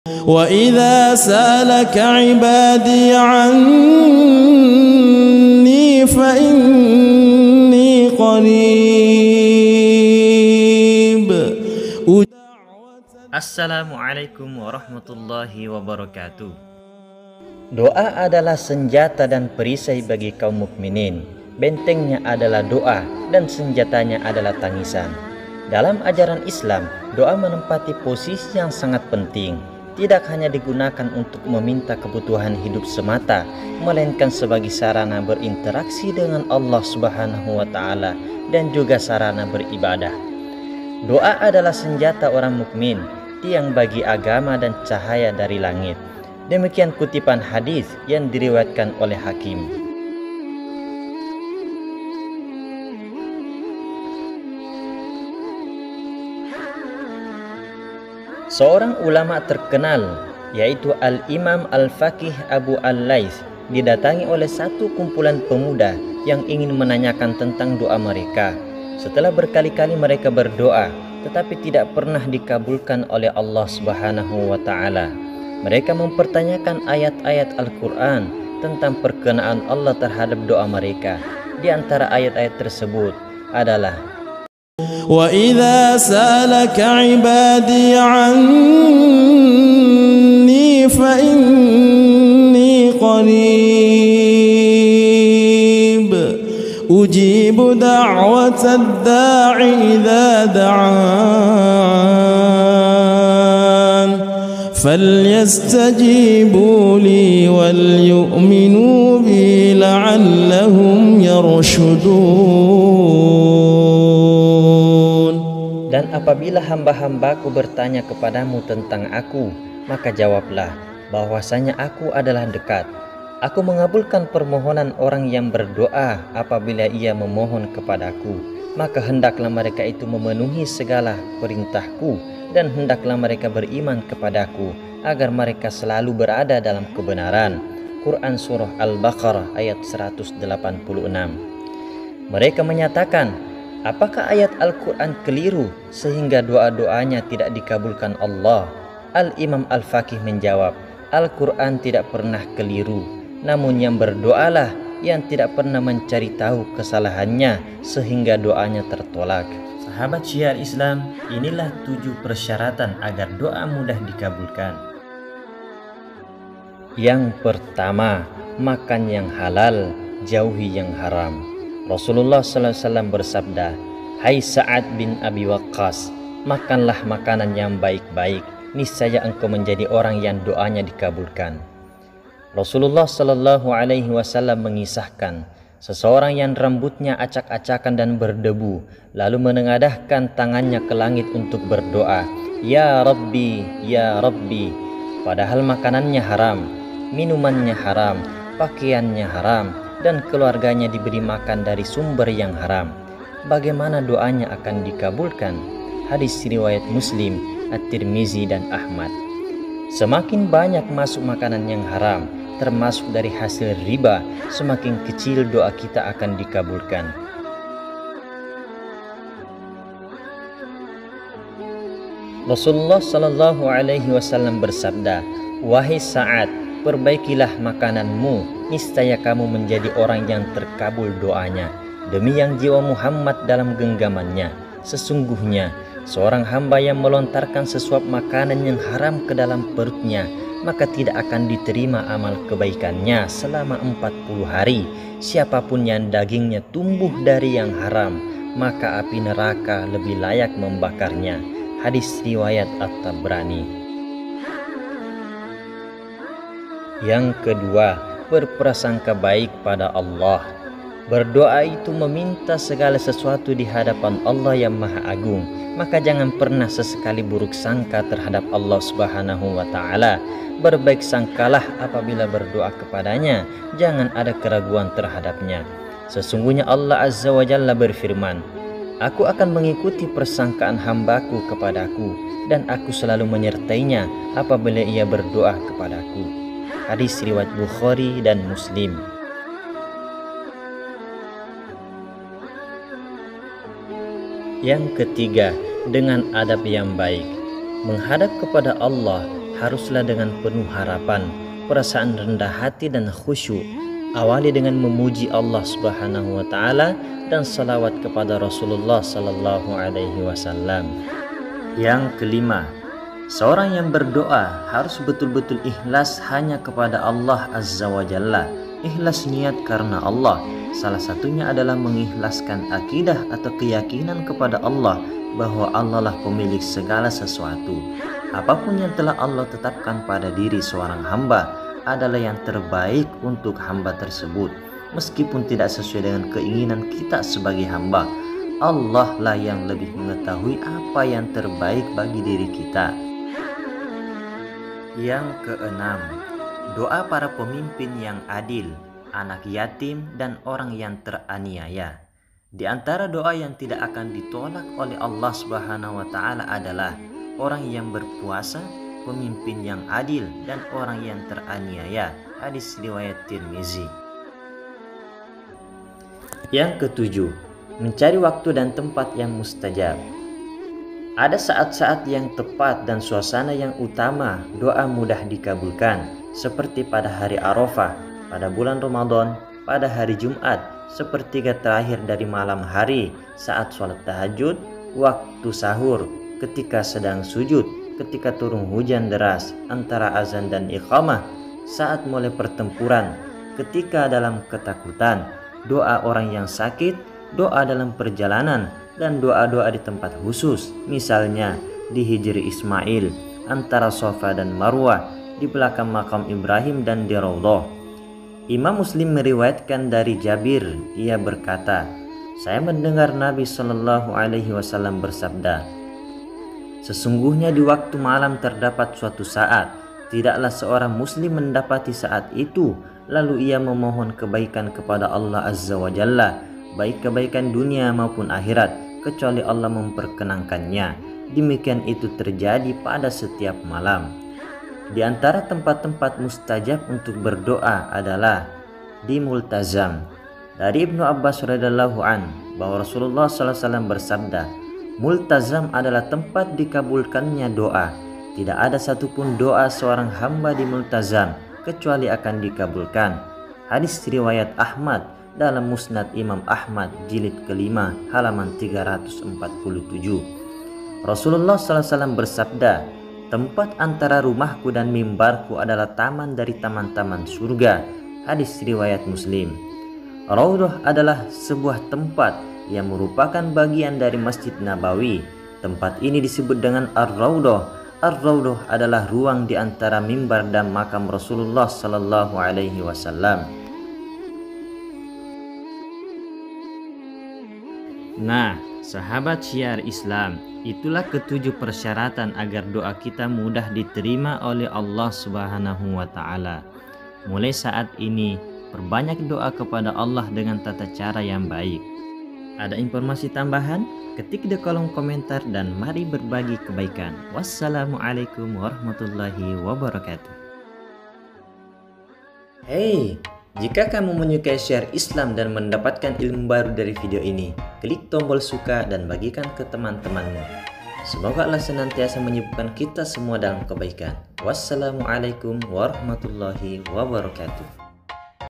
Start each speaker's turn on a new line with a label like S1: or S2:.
S1: وَإِذَا سَأَلَكَ عِبَادِي عَنِّي فَإِنِّي قَرِيبٌ.
S2: Assalamualaikum warahmatullahi wabarakatuh.
S3: Doa adalah senjata dan perisai bagi kaum mukminin. Bentengnya adalah doa dan senjatanya adalah tangisan. Dalam ajaran Islam, doa menempati posisi yang sangat penting. Tidak hanya digunakan untuk meminta kebutuhan hidup semata, melainkan sebagai sarana berinteraksi dengan Allah Subhanahu wa Ta'ala dan juga sarana beribadah. Doa adalah senjata orang mukmin, tiang bagi agama dan cahaya dari langit. Demikian kutipan hadis yang diriwayatkan oleh Hakim. Seorang ulama terkenal, yaitu Al-Imam Al-Faqih Abu Al-Laits, didatangi oleh satu kumpulan pemuda yang ingin menanyakan tentang doa mereka. Setelah berkali-kali mereka berdoa, tetapi tidak pernah dikabulkan oleh Allah Subhanahu wa Ta'ala. Mereka mempertanyakan ayat-ayat Al-Quran tentang perkenaan Allah terhadap doa mereka. Di antara ayat-ayat tersebut adalah
S1: وَإِذَا سَأَلَكَ عِبَادِي عَنِّي فَإِنِّي قَرِيبٌ أُجِيبُ دَعْوَةَ الدَّاعِ إِذَا دَعَانِ فَلْيَسْتَجِيبُوا لِي وَلْيُؤْمِنُوا بِي لَعَلَّهُمْ يَرْشُدُونَ.
S3: Dan apabila hamba-hambaku bertanya kepadamu tentang aku, maka jawablah bahwasanya aku adalah dekat. Aku mengabulkan permohonan orang yang berdoa apabila ia memohon kepadaku. Maka hendaklah mereka itu memenuhi segala perintahku, dan hendaklah mereka beriman kepadaku agar mereka selalu berada dalam kebenaran. Quran Surah Al-Baqarah ayat 186. Mereka menyatakan, apakah ayat Al-Quran keliru sehingga doa-doanya tidak dikabulkan Allah? Al-Imam Al-Faqih menjawab, Al-Quran tidak pernah keliru, namun yang berdoalah yang tidak pernah mencari tahu kesalahannya sehingga doanya tertolak.
S2: Sahabat syiar Islam, inilah 7 persyaratan agar doa mudah dikabulkan.
S3: Yang pertama, makan yang halal, jauhi yang haram. Rasulullah SAW bersabda, Hai Sa'ad bin Abi Waqqas, makanlah makanan yang baik-baik, niscaya engkau menjadi orang yang doanya dikabulkan. Rasulullah SAW mengisahkan, seseorang yang rambutnya acak-acakan dan berdebu, lalu menengadahkan tangannya ke langit untuk berdoa, Ya Rabbi, Ya Rabbi, padahal makanannya haram, minumannya haram, pakaiannya haram, dan keluarganya diberi makan dari sumber yang haram. Bagaimana doanya akan dikabulkan? Hadis riwayat Muslim, At-Tirmizi dan Ahmad. Semakin banyak masuk makanan yang haram, termasuk dari hasil riba, semakin kecil doa kita akan dikabulkan. Rasulullah SAW bersabda, Wahai Sa'ad, perbaikilah makananmu, niscaya kamu menjadi orang yang terkabul doanya. Demi yang jiwa Muhammad dalam genggamannya, sesungguhnya seorang hamba yang melontarkan sesuap makanan yang haram ke dalam perutnya, maka tidak akan diterima amal kebaikannya selama 40 hari. Siapapun yang dagingnya tumbuh dari yang haram, maka api neraka lebih layak membakarnya. Hadis riwayat At-Tabrani. Yang kedua, berprasangka baik pada Allah. Berdoa itu meminta segala sesuatu di hadapan Allah yang Maha Agung. Maka jangan pernah sesekali buruk sangka terhadap Allah Subhanahu wa Ta'ala. Berbaik sangkalah apabila berdoa kepadanya, jangan ada keraguan terhadapnya. Sesungguhnya Allah Azza wa Jalla berfirman, Aku akan mengikuti persangkaan hambaku kepadaku, dan aku selalu menyertainya apabila ia berdoa kepadaku. Hadis riwayat Bukhari dan Muslim. Yang ketiga, dengan adab yang baik. Menghadap kepada Allah haruslah dengan penuh harapan, perasaan rendah hati dan khusyuk. Awali dengan memuji Allah Subhanahu wa taala dan salawat kepada Rasulullah sallallahu alaihi wasallam. Yang kelima, seorang yang berdoa harus betul-betul ikhlas hanya kepada Allah Azza wa Jalla. Ikhlas niat karena Allah. Salah satunya adalah mengikhlaskan akidah atau keyakinan kepada Allah bahwa Allah lah pemilik segala sesuatu. Apapun yang telah Allah tetapkan pada diri seorang hamba adalah yang terbaik untuk hamba tersebut, meskipun tidak sesuai dengan keinginan kita sebagai hamba. Allah lah yang lebih mengetahui apa yang terbaik bagi diri kita. Yang keenam, doa para pemimpin yang adil, anak yatim, dan orang yang teraniaya. Di antara doa yang tidak akan ditolak oleh Allah Subhanahu wa taala adalah orang yang berpuasa, pemimpin yang adil, dan orang yang teraniaya. Hadis riwayat Tirmizi. Yang ketujuh, mencari waktu dan tempat yang mustajab. Ada saat-saat yang tepat dan suasana yang utama doa mudah dikabulkan, seperti pada hari Arafah, pada bulan Ramadan, pada hari Jumat, sepertiga terakhir dari malam hari, saat sholat tahajud, waktu sahur, ketika sedang sujud, ketika turun hujan deras antara azan dan iqamah, saat mulai pertempuran, ketika dalam ketakutan, doa orang yang sakit, doa dalam perjalanan, dan doa-doa di tempat khusus, misalnya di Hijri Ismail, antara Safa dan Marwah, di belakang makam Ibrahim, dan di Raudhah. Imam Muslim meriwayatkan dari Jabir, ia berkata, saya mendengar Nabi Shallallahu Alaihi Wasallam bersabda, sesungguhnya di waktu malam terdapat suatu saat, tidaklah seorang muslim mendapati saat itu, lalu ia memohon kebaikan kepada Allah Azza wa Jalla, baik kebaikan dunia maupun akhirat, kecuali Allah memperkenankannya. Demikian itu terjadi pada setiap malam. Di antara tempat-tempat mustajab untuk berdoa adalah di multazam. Dari Ibnu Abbas radhiyallahu an bahwa Rasulullah SAW bersabda, multazam adalah tempat dikabulkannya doa. Tidak ada satupun doa seorang hamba di multazam kecuali akan dikabulkan. Hadis riwayat Ahmad dalam Musnad Imam Ahmad jilid kelima halaman 347. Rasulullah SAW bersabda, tempat antara rumahku dan mimbarku adalah taman dari taman-taman surga. Hadis riwayat Muslim. Raudhah adalah sebuah tempat yang merupakan bagian dari Masjid Nabawi. Tempat ini disebut dengan Ar-Raudhah. Ar-Raudhah adalah ruang di antara mimbar dan makam Rasulullah sallallahu alaihi wasallam. Nah, sahabat syiar Islam, itulah ketujuh persyaratan agar doa kita mudah diterima oleh Allah Subhanahu wa taala. Mulai saat ini, perbanyak doa kepada Allah dengan tata cara yang baik. Ada informasi tambahan? Ketik di kolom komentar dan mari berbagi kebaikan. Wassalamualaikum warahmatullahi wabarakatuh. Hey, jika kamu menyukai syiar Islam dan mendapatkan ilmu baru dari video ini, klik tombol suka dan bagikan ke teman-temanmu. Semoga Allah senantiasa menyibukkan kita semua dalam kebaikan. Wassalamualaikum warahmatullahi wabarakatuh.